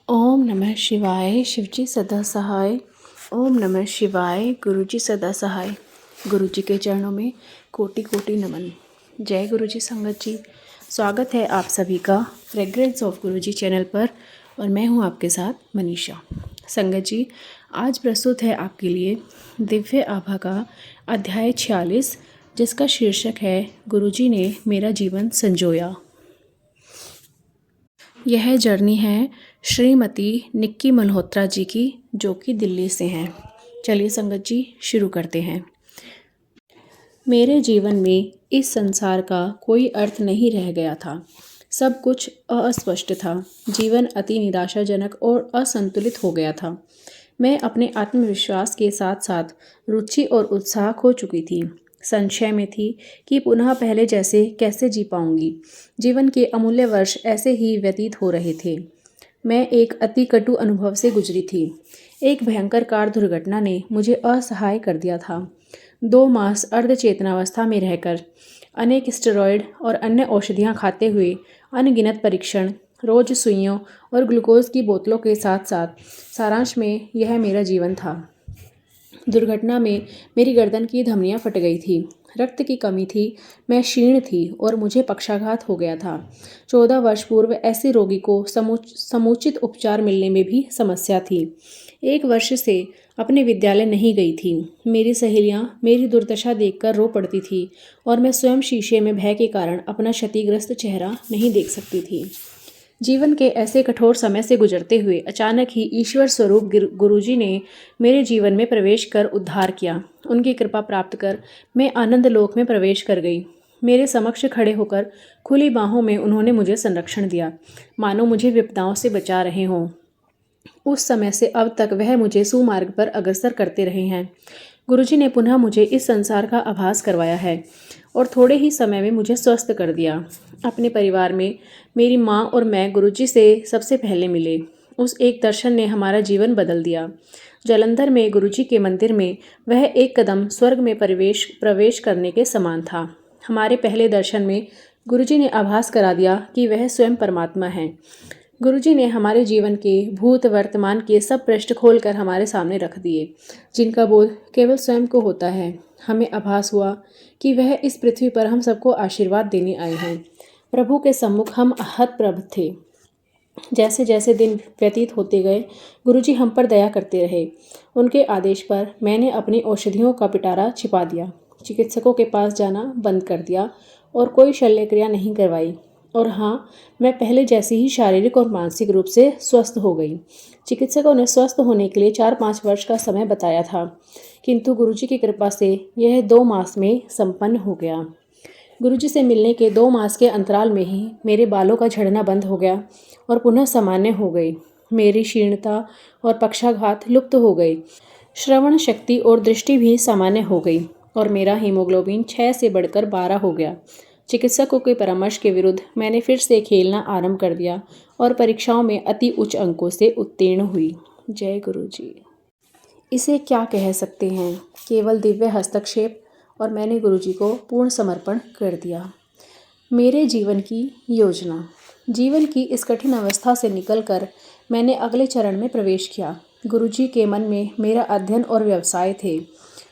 ओम नमः शिवाय। शिवजी सदा सहाय। ओम नमः शिवाय। गुरुजी सदा सहाय। गुरुजी के चरणों में कोटि कोटि नमन। जय गुरुजी संगत जी। स्वागत है आप सभी का फ्रेग्रेंस ऑफ गुरुजी चैनल पर और मैं हूं आपके साथ मनीषा। संगत जी, आज प्रस्तुत है आपके लिए दिव्य आभा का अध्याय 46, जिसका शीर्षक है गुरुजी ने मेरा जीवन संजोया। यह जर्नी है श्रीमती निक्की मल्होत्रा जी की, जो कि दिल्ली से हैं। चलिए संगत जी, शुरू करते हैं। मेरे जीवन में इस संसार का कोई अर्थ नहीं रह गया था। सब कुछ अस्पष्ट था। जीवन अति निराशाजनक और असंतुलित हो गया था। मैं अपने आत्मविश्वास के साथ साथ रुचि और उत्साह खो चुकी थी। संशय में थी कि पुनः पहले जैसे कैसे जी पाऊंगी। जीवन के अमूल्य वर्ष ऐसे ही व्यतीत हो रहे थे। मैं एक अति कटु अनुभव से गुजरी थी। एक भयंकर कार दुर्घटना ने मुझे असहाय कर दिया था। 2 मास अर्धचेतनावस्था में रहकर अनेक स्टेरॉयड और अन्य औषधियाँ खाते हुए अनगिनत परीक्षण, रोज सुइयों और ग्लूकोज की बोतलों के साथ साथ सारांश में यह मेरा जीवन था। दुर्घटना में मेरी गर्दन की धमनियाँ फट गई थी। रक्त की कमी थी। मैं क्षीण थी और मुझे पक्षाघात हो गया था। 14 वर्ष पूर्व ऐसे रोगी को समुचित उपचार मिलने में भी समस्या थी। 1 वर्ष से अपने विद्यालय नहीं गई थी। मेरी सहेलियां मेरी दुर्दशा देखकर रो पड़ती थी और मैं स्वयं शीशे में भय के कारण अपना क्षतिग्रस्त चेहरा नहीं देख सकती थी। जीवन के ऐसे कठोर समय से गुजरते हुए अचानक ही ईश्वर स्वरूप गुरुजी ने मेरे जीवन में प्रवेश कर उद्धार किया। उनकी कृपा प्राप्त कर मैं आनंद लोक में प्रवेश कर गई। मेरे समक्ष खड़े होकर खुली बाहों में उन्होंने मुझे संरक्षण दिया, मानो मुझे विपदाओं से बचा रहे हों। उस समय से अब तक वह मुझे सुमार्ग पर अग्रसर करते रहे हैं। गुरुजी ने पुनः मुझे इस संसार का आभास करवाया है और थोड़े ही समय में मुझे स्वस्थ कर दिया। अपने परिवार में मेरी माँ और मैं गुरुजी से सबसे पहले मिले। उस एक दर्शन ने हमारा जीवन बदल दिया। जालंधर में गुरुजी के मंदिर में वह एक कदम स्वर्ग में प्रवेश करने के समान था। हमारे पहले दर्शन में गुरुजी ने आभास करा दिया कि वह स्वयं परमात्मा है। गुरुजी ने हमारे जीवन के भूत वर्तमान के सब पृष्ठ खोलकर हमारे सामने रख दिए, जिनका बोध केवल स्वयं को होता है। हमें आभास हुआ कि वह इस पृथ्वी पर हम सबको आशीर्वाद देने आए हैं। प्रभु के सम्मुख हम हतप्रभ थे। जैसे जैसे दिन व्यतीत होते गए, गुरुजी हम पर दया करते रहे। उनके आदेश पर मैंने अपनी औषधियों का पिटारा छिपा दिया, चिकित्सकों के पास जाना बंद कर दिया और कोई शल्य क्रिया नहीं करवाई। और हाँ, मैं पहले जैसी ही शारीरिक और मानसिक रूप से स्वस्थ हो गई। चिकित्सकों ने स्वस्थ होने के लिए 4-5 वर्ष का समय बताया था, किंतु गुरुजी की कृपा से यह 2 मास में संपन्न हो गया। गुरुजी से मिलने के 2 मास के अंतराल में ही मेरे बालों का झड़ना बंद हो गया और पुनः सामान्य हो गई। मेरी क्षीणता और पक्षाघात लुप्त हो गए। श्रवण शक्ति और दृष्टि भी सामान्य हो गई और मेरा हीमोग्लोबिन 6 से बढ़कर 12 हो गया। चिकित्सकों के परामर्श के विरुद्ध मैंने फिर से खेलना आरंभ कर दिया और परीक्षाओं में अति उच्च अंकों से उत्तीर्ण हुई। जय गुरुजी। इसे क्या कह सकते हैं, केवल दिव्य हस्तक्षेप, और मैंने गुरुजी को पूर्ण समर्पण कर दिया। मेरे जीवन की योजना। जीवन की इस कठिन अवस्था से निकलकर मैंने अगले चरण में प्रवेश किया। गुरुजी के मन में मेरा अध्ययन और व्यवसाय थे।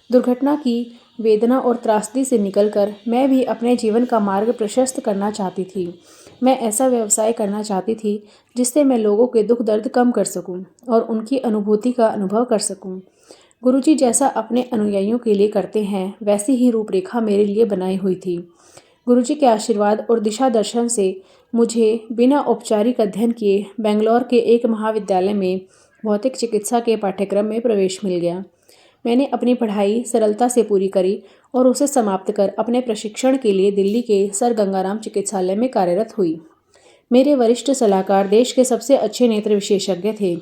दुर्घटना की वेदना और त्रासदी से निकलकर मैं भी अपने जीवन का मार्ग प्रशस्त करना चाहती थी। मैं ऐसा व्यवसाय करना चाहती थी जिससे मैं लोगों के दुख दर्द कम कर सकूं और उनकी अनुभूति का अनुभव कर सकूं। गुरुजी जैसा अपने अनुयायियों के लिए करते हैं, वैसी ही रूपरेखा मेरे लिए बनाई हुई थी। गुरुजी के आशीर्वाद और दिशा दर्शन से मुझे बिना औपचारिक अध्ययन किए बेंगलोर के एक महाविद्यालय में भौतिक चिकित्सा के पाठ्यक्रम में प्रवेश मिल गया। मैंने अपनी पढ़ाई सरलता से पूरी करी और उसे समाप्त कर अपने प्रशिक्षण के लिए दिल्ली के सर गंगाराम चिकित्सालय में कार्यरत हुई। मेरे वरिष्ठ सलाहकार देश के सबसे अच्छे नेत्र विशेषज्ञ थे,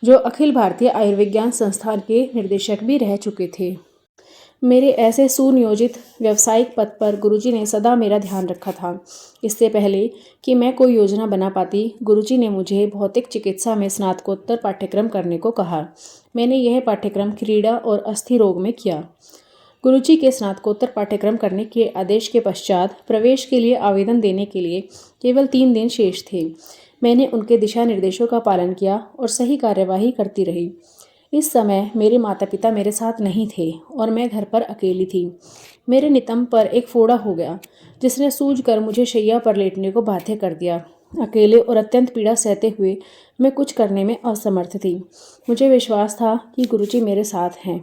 जो अखिल भारतीय आयुर्विज्ञान संस्थान के निर्देशक भी रह चुके थे। मेरे ऐसे सुनियोजित व्यावसायिक पद पर गुरुजी ने सदा मेरा ध्यान रखा था। इससे पहले कि मैं कोई योजना बना पाती, गुरुजी ने मुझे भौतिक चिकित्सा में स्नातकोत्तर पाठ्यक्रम करने को कहा। मैंने यह पाठ्यक्रम क्रीड़ा और अस्थि रोग में किया। गुरुजी के स्नातकोत्तर पाठ्यक्रम करने के आदेश के पश्चात प्रवेश के लिए आवेदन देने के लिए केवल 3 दिन शेष थे। मैंने उनके दिशा निर्देशों का पालन किया और सही कार्यवाही करती रही। इस समय मेरे माता पिता मेरे साथ नहीं थे और मैं घर पर अकेली थी। मेरे नितंब पर एक फोड़ा हो गया जिसने सूझकर मुझे शैया पर लेटने को बाध्य कर दिया। अकेले और अत्यंत पीड़ा सहते हुए मैं कुछ करने में असमर्थ थी। मुझे विश्वास था कि गुरुजी मेरे साथ हैं।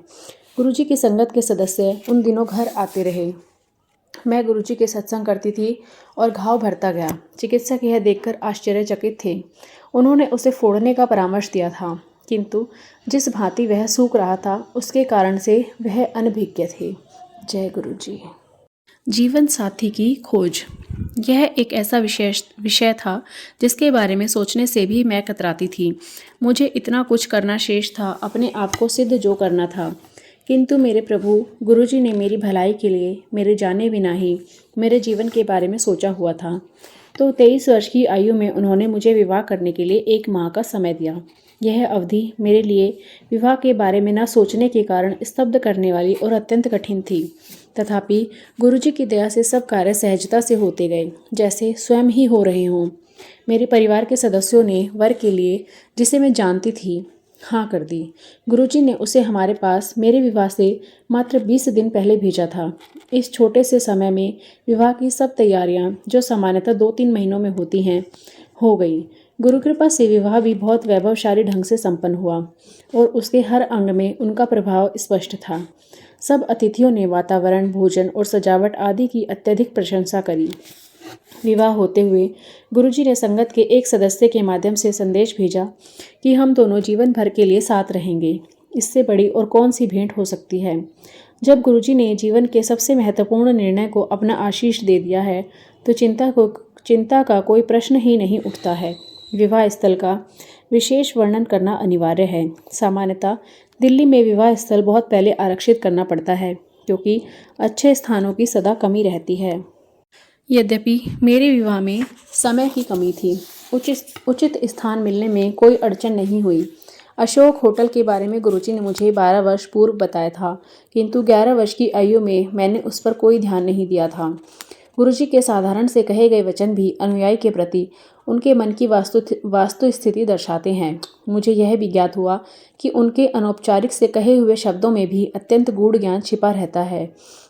गुरुजी की संगत के सदस्य उन दिनों घर आते रहे। मैं गुरुजी के सत्संग करती थी और घाव भरता गया। चिकित्सक यह देखकर आश्चर्यचकित थे। उन्होंने उसे फोड़ने का परामर्श दिया था, किंतु जिस भांति वह सूख रहा था उसके कारण से वह अनभिज्ञ थे। जय गुरुजी। जीवन साथी की खोज। यह एक ऐसा विषय था जिसके बारे में सोचने से भी मैं कतराती थी। मुझे इतना कुछ करना शेष था, अपने आप को सिद्ध जो करना था। किंतु मेरे प्रभु गुरुजी ने मेरी भलाई के लिए मेरे जाने बिना ही मेरे जीवन के बारे में सोचा हुआ था। तो 23 वर्ष की आयु में उन्होंने मुझे विवाह करने के लिए 1 माह का समय दिया। यह अवधि मेरे लिए विवाह के बारे में न सोचने के कारण स्तब्ध करने वाली और अत्यंत कठिन थी। तथापि गुरुजी की दया से सब कार्य सहजता से होते गए, जैसे स्वयं ही हो रहे हों। मेरे परिवार के सदस्यों ने वर के लिए, जिसे मैं जानती थी, हाँ कर दी। गुरुजी ने उसे हमारे पास मेरे विवाह से मात्र 20 दिन पहले भेजा था। इस छोटे से समय में विवाह की सब तैयारियां, जो सामान्यतः 2-3 महीनों में होती हैं, हो गई। गुरु कृपा से विवाह भी बहुत वैभवशाली ढंग से संपन्न हुआ और उसके हर अंग में उनका प्रभाव स्पष्ट था। सब अतिथियों ने वातावरण, भोजन और सजावट आदि की अत्यधिक प्रशंसा करी। विवाह होते हुए गुरुजी ने संगत के एक सदस्य के माध्यम से संदेश भेजा कि हम दोनों जीवन भर के लिए साथ रहेंगे। इससे बड़ी और कौन सी भेंट हो सकती है। जब गुरुजी ने जीवन के सबसे महत्वपूर्ण निर्णय को अपना आशीष दे दिया है तो चिंता का कोई प्रश्न ही नहीं उठता है। विवाह स्थल का विशेष वर्णन करना अनिवार्य है। सामान्यतः दिल्ली में विवाह स्थल बहुत पहले आरक्षित करना पड़ता है, क्योंकि अच्छे स्थानों की सदा कमी रहती है। यद्यपि मेरे विवाह में समय की कमी थी, उचित स्थान मिलने में कोई अड़चन नहीं हुई। अशोक होटल के बारे में गुरुजी ने मुझे 12 वर्ष पूर्व बताया था, किंतु 11 वर्ष की आयु में मैंने उस पर कोई ध्यान नहीं दिया था। गुरुजी के साधारण से कहे गए वचन भी अनुयायी के प्रति उनके मन की वास्तु स्थिति दर्शाते हैं। मुझे यह भी ज्ञात हुआ कि उनके अनौपचारिक से कहे हुए शब्दों में भी अत्यंत गूढ़ ज्ञान छिपा रहता है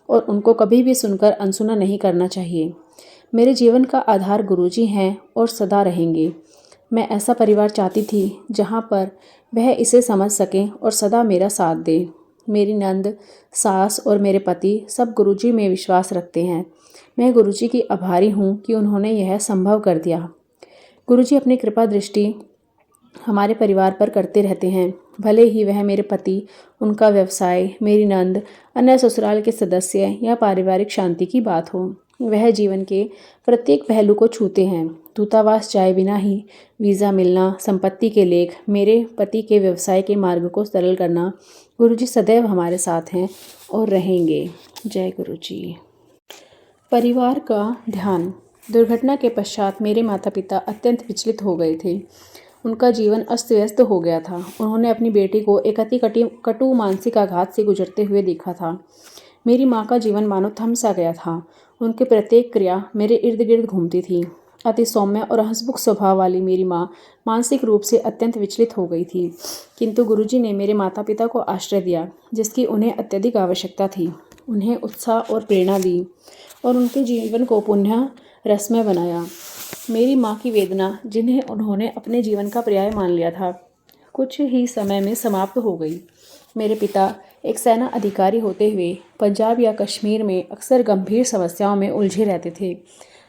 और उनको कभी भी सुनकर अनसुना नहीं करना चाहिए। मेरे जीवन का आधार गुरुजी हैं और सदा रहेंगे। मैं ऐसा परिवार चाहती थी जहाँ पर वह इसे समझ सकें और सदा मेरा साथ दें। मेरी नंद, सास और मेरे पति सब गुरुजी में विश्वास रखते हैं। मैं गुरुजी की आभारी हूँ कि उन्होंने यह संभव कर दिया। गुरुजी अपनी कृपा दृष्टि हमारे परिवार पर करते रहते हैं, भले ही वह मेरे पति, उनका व्यवसाय, मेरी नंद, अन्य ससुराल के सदस्य या पारिवारिक शांति की बात हो। वह जीवन के प्रत्येक पहलू को छूते हैं। दूतावास जाए बिना ही वीज़ा मिलना, संपत्ति के लेख, मेरे पति के व्यवसाय के मार्ग को सरल करना, गुरुजी सदैव हमारे साथ हैं और रहेंगे। जय गुरुजी। परिवार का ध्यान। दुर्घटना के पश्चात मेरे माता पिता अत्यंत विचलित हो गए थे। उनका जीवन अस्त व्यस्त हो गया था। उन्होंने अपनी बेटी को एक अति कटु मानसिक आघात से गुजरते हुए देखा था। मेरी माँ का जीवन मानो थम सा गया था। उनकी प्रत्येक क्रिया मेरे इर्द गिर्द घूमती थी। अति सौम्य और हंसमुख स्वभाव वाली मेरी माँ मानसिक रूप से अत्यंत विचलित हो गई थी, किंतु गुरुजी ने मेरे माता पिता को आश्रय दिया जिसकी उन्हें अत्यधिक आवश्यकता थी। उन्हें उत्साह और प्रेरणा दी और उनके जीवन को पुनः रसमय बनाया। मेरी माँ की वेदना, जिन्हें उन्होंने अपने जीवन का पर्याय मान लिया था, कुछ ही समय में समाप्त हो गई। मेरे पिता एक सेना अधिकारी होते हुए पंजाब या कश्मीर में अक्सर गंभीर समस्याओं में उलझे रहते थे।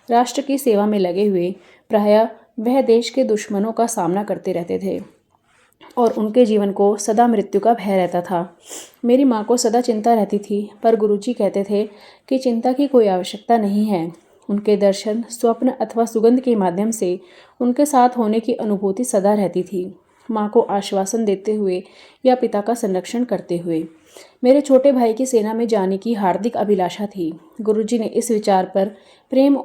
राष्ट्र की सेवा में लगे हुए प्रायः वह देश के दुश्मनों का सामना करते रहते थे और उनके जीवन को सदा मृत्यु का भय रहता था। मेरी माँ को सदा चिंता रहती थी, पर गुरुजी कहते थे कि चिंता की कोई आवश्यकता नहीं है। उनके दर्शन, स्वप्न अथवा सुगंध के माध्यम से उनके साथ होने की अनुभूति सदा रहती थी, माँ को आश्वासन देते हुए या पिता का संरक्षण करते हुए। मेरे छोटे भाई की सेना में जाने की हार्दिक अभिलाषा थी। गुरुजी ने इस विचार का प्रेम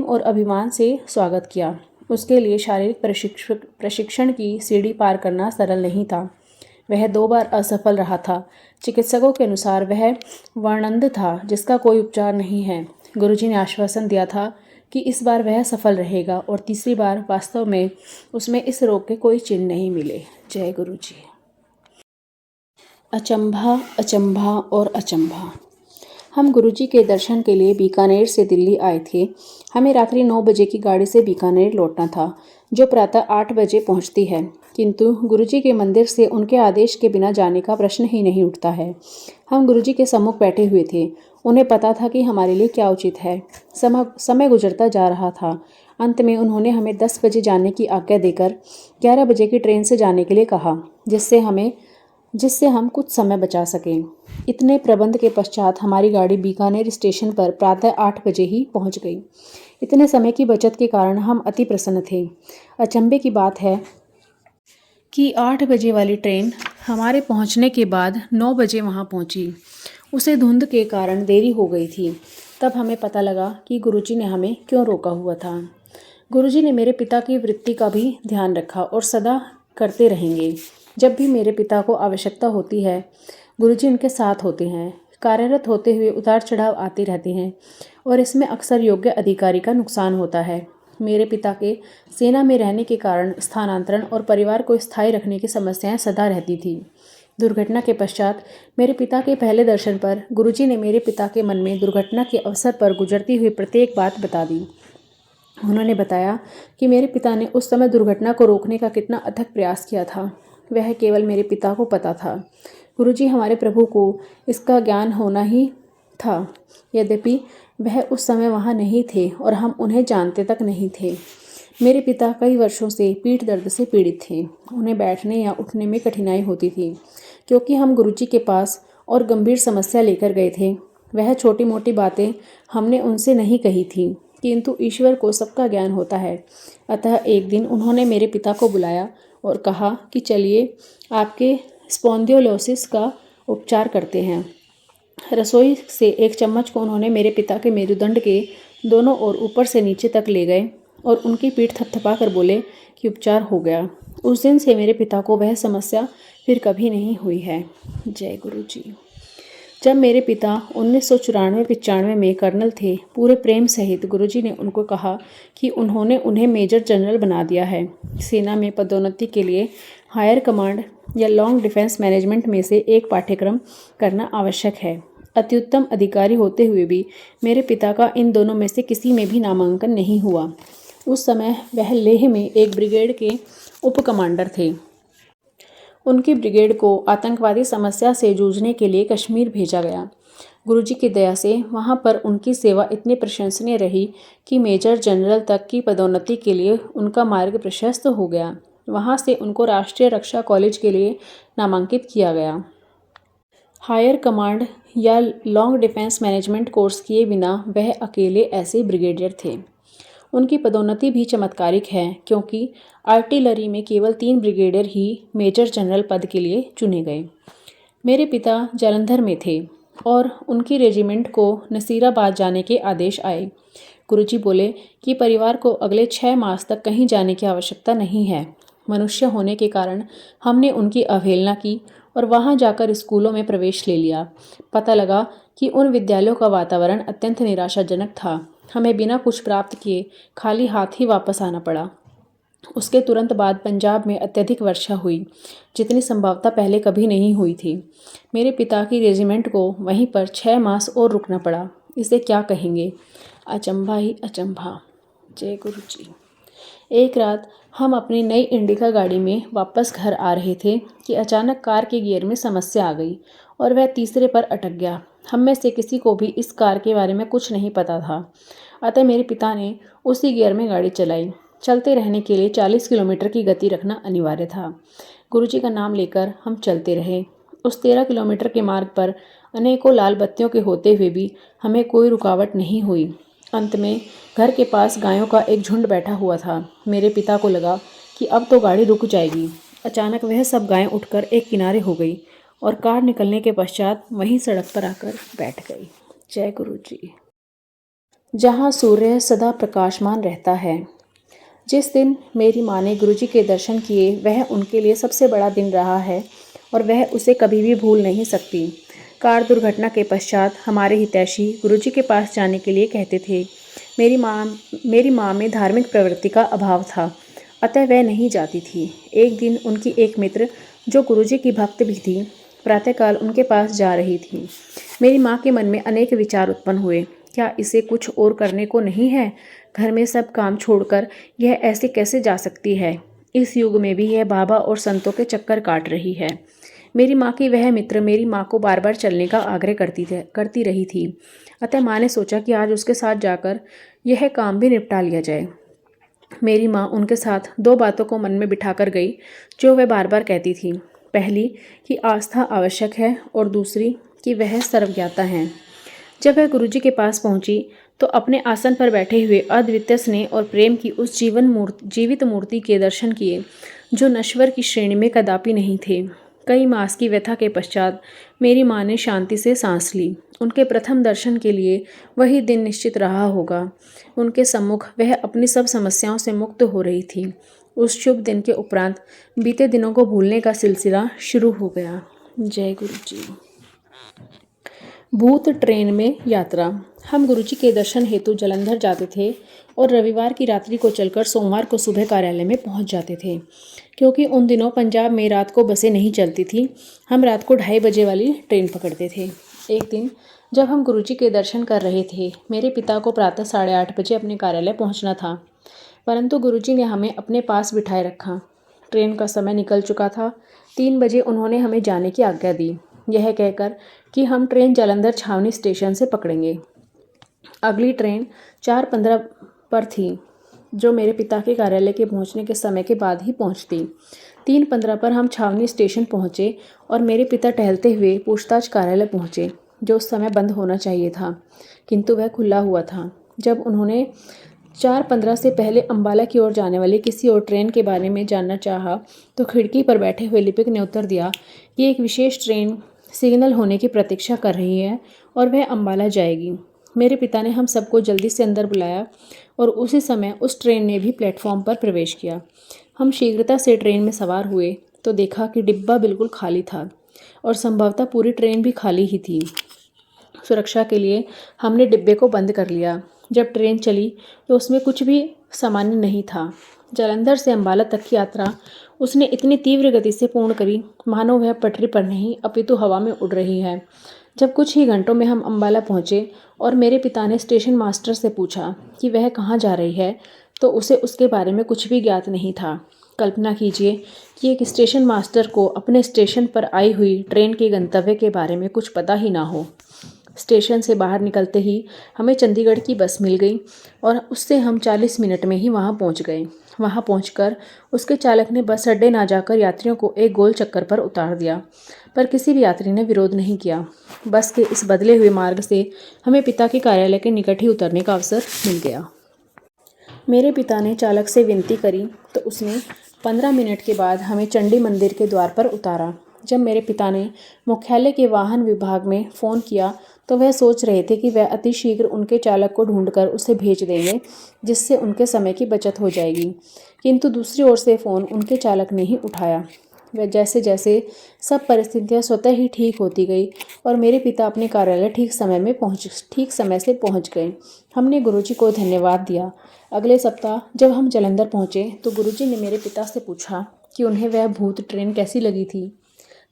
और अभिमान से स्वागत किया। उसके लिए शारीरिक प्रशिक्षण की सीढ़ी पार करना सरल नहीं था। वह 2 बार असफल रहा था। चिकित्सकों के अनुसार वह वर्णंद था जिसका कोई उपचार नहीं है। गुरुजी ने आश्वासन दिया था कि इस बार वह सफल रहेगा और तीसरी बार वास्तव में उसमें इस रोग के कोई चिन्ह नहीं मिले। जय गुरु जी। अचंभा, अचंभा और अचंभा। हम गुरुजी के दर्शन के लिए बीकानेर से दिल्ली आए थे। हमें रात्रि 9 बजे की गाड़ी से बीकानेर लौटना था, जो प्रातः 8 बजे पहुंचती है, किंतु गुरुजी के मंदिर से उनके आदेश के बिना जाने का प्रश्न ही नहीं उठता है। हम गुरुजी के सम्मुख बैठे हुए थे। उन्हें पता था कि हमारे लिए क्या उचित है। समय गुजरता जा रहा था। अंत में उन्होंने हमें 10 बजे जाने की आज्ञा देकर 11 बजे की ट्रेन से जाने के लिए कहा, जिससे हम कुछ समय बचा सकें। इतने प्रबंध के पश्चात हमारी गाड़ी बीकानेर स्टेशन पर प्रातः 8 बजे ही पहुंच गई। इतने समय की बचत के कारण हम अति प्रसन्न थे। अचंभे की बात है कि 8 बजे वाली ट्रेन हमारे पहुंचने के बाद 9 बजे वहां पहुंची। उसे धुंध के कारण देरी हो गई थी। तब हमें पता लगा कि गुरुजी ने हमें क्यों रोका हुआ था। गुरुजी ने मेरे पिता की वृत्ति का भी ध्यान रखा और सदा करते रहेंगे। जब भी मेरे पिता को आवश्यकता होती है, गुरुजी उनके साथ होते हैं। कार्यरत होते हुए उतार चढ़ाव आते रहते हैं और इसमें अक्सर योग्य अधिकारी का नुकसान होता है। मेरे पिता के सेना में रहने के कारण स्थानांतरण और परिवार को स्थायी रखने की समस्याएं सदा रहती थी। दुर्घटना के पश्चात मेरे पिता के पहले दर्शन पर गुरुजी ने मेरे पिता के मन में दुर्घटना के अवसर पर गुजरती हुई प्रत्येक बात बता दी। उन्होंने बताया कि मेरे पिता ने उस समय दुर्घटना को रोकने का कितना अथक प्रयास किया था। वह केवल मेरे पिता को पता था। गुरुजी हमारे प्रभु को इसका ज्ञान होना ही था। यद्यपि वह उस समय वहाँ नहीं थे और हम उन्हें जानते तक नहीं थे। मेरे पिता कई वर्षों से पीठ दर्द से पीड़ित थे। उन्हें बैठने या उठने में कठिनाई होती थी। क्योंकि हम गुरुजी के पास और गंभीर समस्या लेकर गए थे, वह छोटी मोटी बातें हमने उनसे नहीं कही थी, किंतु ईश्वर को सबका ज्ञान होता है। अतः एक दिन उन्होंने मेरे पिता को बुलाया और कहा कि चलिए आपके स्पॉन्डिलोसिस का उपचार करते हैं। रसोई से एक चम्मच को उन्होंने मेरे पिता के मेरुदंड के दोनों ओर ऊपर से नीचे तक ले गए और उनकी पीठ थपथपा कर बोले कि उपचार हो गया। उस दिन से मेरे पिता को वह समस्या फिर कभी नहीं हुई है। जय गुरु जी। जब मेरे पिता 1994-95 में कर्नल थे, पूरे प्रेम सहित गुरुजी ने उनको कहा कि उन्होंने उन्हें मेजर जनरल बना दिया है। सेना में पदोन्नति के लिए हायर कमांड या लॉन्ग डिफेंस मैनेजमेंट में से एक पाठ्यक्रम करना आवश्यक है। अत्युत्तम अधिकारी होते हुए भी मेरे पिता का इन दोनों में से किसी में भी नामांकन नहीं हुआ। उस समय वह लेह में एक ब्रिगेड के उप कमांडर थे। उनकी ब्रिगेड को आतंकवादी समस्या से जूझने के लिए कश्मीर भेजा गया। गुरुजी की दया से वहां पर उनकी सेवा इतनी प्रशंसनीय रही कि मेजर जनरल तक की पदोन्नति के लिए उनका मार्ग प्रशस्त हो गया। वहां से उनको राष्ट्रीय रक्षा कॉलेज के लिए नामांकित किया गया। हायर कमांड या लॉन्ग डिफेंस मैनेजमेंट कोर्स किए बिना वह अकेले ऐसे ब्रिगेडियर थे। उनकी पदोन्नति भी चमत्कारिक है, क्योंकि आर्टिलरी में केवल 3 ब्रिगेडियर ही मेजर जनरल पद के लिए चुने गए। मेरे पिता जालंधर में थे और उनकी रेजिमेंट को नसीराबाद जाने के आदेश आए। गुरुजी बोले कि परिवार को अगले 6 मास तक कहीं जाने की आवश्यकता नहीं है। मनुष्य होने के कारण हमने उनकी अवहेलना की और वहां जाकर स्कूलों में प्रवेश ले लिया। पता लगा कि उन विद्यालयों का वातावरण अत्यंत निराशाजनक था। हमें बिना कुछ प्राप्त किए खाली हाथ ही वापस आना पड़ा। उसके तुरंत बाद पंजाब में अत्यधिक वर्षा हुई, जितनी संभवतः पहले कभी नहीं हुई थी। मेरे पिता की रेजिमेंट को वहीं पर 6 मास और रुकना पड़ा। इसे क्या कहेंगे, अचंभा ही अचंभा। जय गुरु जी। एक रात हम अपनी नई इंडिका गाड़ी में वापस घर आ रहे थे कि अचानक कार के गियर में समस्या आ गई और वह तीसरे पर अटक गया। हम में से किसी को भी इस कार के बारे में कुछ नहीं पता था। अतः मेरे पिता ने उसी गियर में गाड़ी चलाई। चलते रहने के लिए 40 किलोमीटर की गति रखना अनिवार्य था। गुरुजी का नाम लेकर हम चलते रहे। उस 13 किलोमीटर के मार्ग पर अनेकों लाल बत्तियों के होते हुए भी हमें कोई रुकावट नहीं हुई। अंत में घर के पास गायों का एक झुंड बैठा हुआ था। मेरे पिता को लगा कि अब तो गाड़ी रुक जाएगी। अचानक वह सब गायें उठकर एक किनारे हो गई और कार निकलने के पश्चात वहीं सड़क पर आकर बैठ गई। जय गुरु जी। जहाँ सूर्य सदा प्रकाशमान रहता है। जिस दिन मेरी माँ ने गुरुजी के दर्शन किए, वह उनके लिए सबसे बड़ा दिन रहा है और वह उसे कभी भी भूल नहीं सकती। कार दुर्घटना के पश्चात हमारे हितैषी गुरुजी के पास जाने के लिए कहते थे, मेरी माँ में धार्मिक प्रवृत्ति का अभाव था, अतः वह नहीं जाती थी। एक दिन उनकी एक मित्र, जो गुरुजी की भक्त भी थी, प्रातःकाल उनके पास जा रही थी। मेरी माँ के मन में अनेक विचार उत्पन्न हुए। क्या इसे कुछ और करने को नहीं है? घर में सब काम छोड़कर यह ऐसे कैसे जा सकती है? इस युग में भी यह बाबा और संतों के चक्कर काट रही है। मेरी माँ की वह मित्र मेरी माँ को बार बार चलने का आग्रह करती रही थी। अतः माँ ने सोचा कि आज उसके साथ जाकर यह काम भी निपटा लिया जाए। मेरी माँ उनके साथ दो बातों को मन में बिठाकर गई, जो वह बार बार कहती थी। पहली कि आस्था आवश्यक है और दूसरी कि वह सर्वज्ञाता हैं। जब वह गुरुजी के पास पहुंची तो अपने आसन पर बैठे हुए अद्वितीय स्नेह और प्रेम की उस जीवित मूर्ति के दर्शन किए, जो नश्वर की श्रेणी में कदापि नहीं थे। कई मास की व्यथा के पश्चात मेरी माँ ने शांति से सांस ली। उनके प्रथम दर्शन के लिए वही दिन निश्चित रहा होगा। उनके सम्मुख वह अपनी सब समस्याओं से मुक्त हो रही थी। उस शुभ दिन के उपरांत बीते दिनों को भूलने का सिलसिला शुरू हो गया। जय गुरु जी। भूत ट्रेन में यात्रा। हम गुरुजी के दर्शन हेतु जालंधर जाते थे और रविवार की रात्रि को चलकर सोमवार को सुबह कार्यालय में पहुंच जाते थे। क्योंकि उन दिनों पंजाब में रात को बसें नहीं चलती थी, हम रात को 2:30 बजे वाली ट्रेन पकड़ते थे। एक दिन जब हम गुरुजी के दर्शन कर रहे थे, मेरे पिता को प्रातः 8:30 बजे अपने कार्यालय पहुंचना था, परंतु गुरुजी ने हमें अपने पास बिठाए रखा। ट्रेन का समय निकल चुका था। 3 बजे उन्होंने हमें जाने की आज्ञा दी, यह कहकर कि हम ट्रेन जालंधर छावनी स्टेशन से पकड़ेंगे। अगली ट्रेन 4:15 पर थी, जो मेरे पिता के कार्यालय के पहुंचने के समय के बाद ही पहुंचती। 3:15 पर हम छावनी स्टेशन पहुंचे और मेरे पिता टहलते हुए पूछताछ कार्यालय पहुंचे, जो उस समय बंद होना चाहिए था, किंतु वह खुला हुआ था। जब उन्होंने 4:15 से पहले अम्बाला की ओर जाने वाली किसी और ट्रेन के बारे में जानना चाहा, तो खिड़की पर बैठे हुए लिपिक ने उत्तर दिया कि एक विशेष ट्रेन सिग्नल होने की प्रतीक्षा कर रही है और वह अम्बाला जाएगी। मेरे पिता ने हम सबको जल्दी से अंदर बुलाया और उसी समय उस ट्रेन ने भी प्लेटफॉर्म पर प्रवेश किया। हम शीघ्रता से ट्रेन में सवार हुए तो देखा कि डिब्बा बिल्कुल खाली था और संभवतः पूरी ट्रेन भी खाली ही थी। सुरक्षा के लिए हमने डिब्बे को बंद कर लिया। जब ट्रेन चली तो उसमें कुछ भी सामान्य नहीं था। जालंधर से अम्बाला तक की यात्रा उसने इतनी तीव्र गति से पूर्ण करी, मानो वह पटरी पर नहीं अपितु हवा में उड़ रही है। जब कुछ ही घंटों में हम अम्बाला पहुंचे और मेरे पिता ने स्टेशन मास्टर से पूछा कि वह कहाँ जा रही है, तो उसे उसके बारे में कुछ भी ज्ञात नहीं था। कल्पना कीजिए कि एक स्टेशन मास्टर को अपने स्टेशन पर आई हुई ट्रेन के गंतव्य के बारे में कुछ पता ही ना हो। स्टेशन से बाहर निकलते ही हमें चंडीगढ़ की बस मिल गई और उससे हम 40 मिनट में ही वहाँ पहुँच गए। वहाँ पहुँचकर उसके चालक ने बस अड्डे ना जाकर यात्रियों को एक गोल चक्कर पर उतार दिया, पर किसी भी यात्री ने विरोध नहीं किया। बस के इस बदले हुए मार्ग से हमें पिता के कार्यालय के निकट ही उतरने का अवसर मिल गया। मेरे पिता ने चालक से विनती करी तो उसने 15 मिनट के बाद हमें चंडी मंदिर के द्वार पर उतारा। जब मेरे पिता ने मुख्यालय के वाहन विभाग में फ़ोन किया तो वह सोच रहे थे कि वह अति शीघ्र उनके चालक को ढूंढकर उसे भेज देंगे, जिससे उनके समय की बचत हो जाएगी। किंतु दूसरी ओर से फ़ोन उनके चालक ने ही उठाया। वह जैसे जैसे सब परिस्थितियां स्वतः ही ठीक होती गई और मेरे पिता अपने कार्यालय ठीक समय से पहुंच गए। हमने गुरुजी को धन्यवाद दिया। अगले सप्ताह जब हम जालंधर पहुंचे तो गुरुजी ने मेरे पिता से पूछा कि उन्हें वह भूत ट्रेन कैसी लगी थी।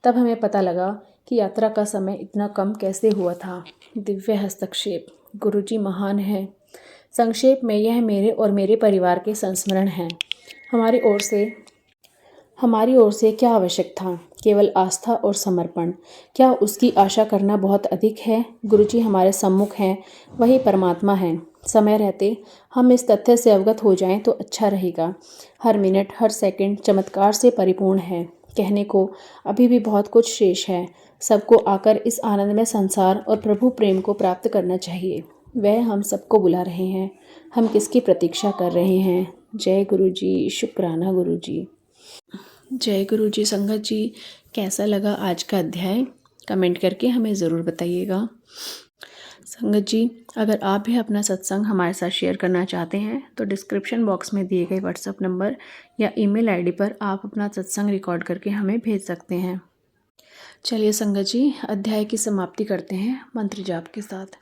तब हमें पता लगा कि यात्रा का समय इतना कम कैसे हुआ था। दिव्य हस्तक्षेप। गुरुजी महान है। संक्षेप में यह मेरे और मेरे परिवार के संस्मरण हैं। हमारी ओर से क्या आवश्यक था? केवल आस्था और समर्पण। क्या उसकी आशा करना बहुत अधिक है? गुरुजी हमारे सम्मुख हैं, वही परमात्मा हैं। समय रहते हम इस तथ्य से अवगत हो जाएं तो अच्छा रहेगा। हर मिनट, हर सेकंड चमत्कार से परिपूर्ण है। कहने को अभी भी बहुत कुछ शेष है। सबको आकर इस आनंदमय संसार और प्रभु प्रेम को प्राप्त करना चाहिए। वह हम सबको बुला रहे हैं। हम किसकी प्रतीक्षा कर रहे हैं? जय गुरु जी। शुक्राना गुरु जी। जय गुरु जी। संगत जी, कैसा लगा आज का अध्याय? कमेंट करके हमें ज़रूर बताइएगा। संगत जी, अगर आप भी अपना सत्संग हमारे साथ शेयर करना चाहते हैं तो डिस्क्रिप्शन बॉक्स में दिए गए व्हाट्सएप नंबर या ईमेल आईडी पर आप अपना सत्संग रिकॉर्ड करके हमें भेज सकते हैं। चलिए संगत जी, अध्याय की समाप्ति करते हैं मंत्र जाप के साथ।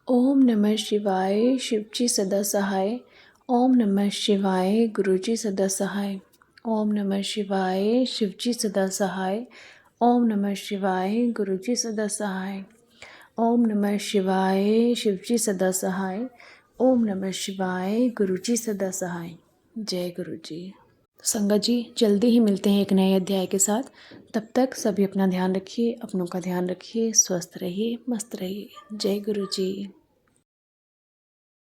ओम नमः शिवाय शिवजी सदा सहाय। ओम नमः शिवाय गुरुजी सदा सहाय। ओम नमः शिवाय शिवजी सदा सहाय। ओम नमः शिवाय गुरुजी सदा सहाय। ओम नमः शिवाय शिवजी सदा सहाय। ओम नमः शिवाय गुरुजी सदा सहाय। जय गुरुजी। संगत जी, जल्दी ही मिलते हैं एक नए अध्याय के साथ। तब तक सभी अपना ध्यान रखिए, अपनों का ध्यान रखिए, स्वस्थ रहिए, मस्त रहिए। जय गुरुजी।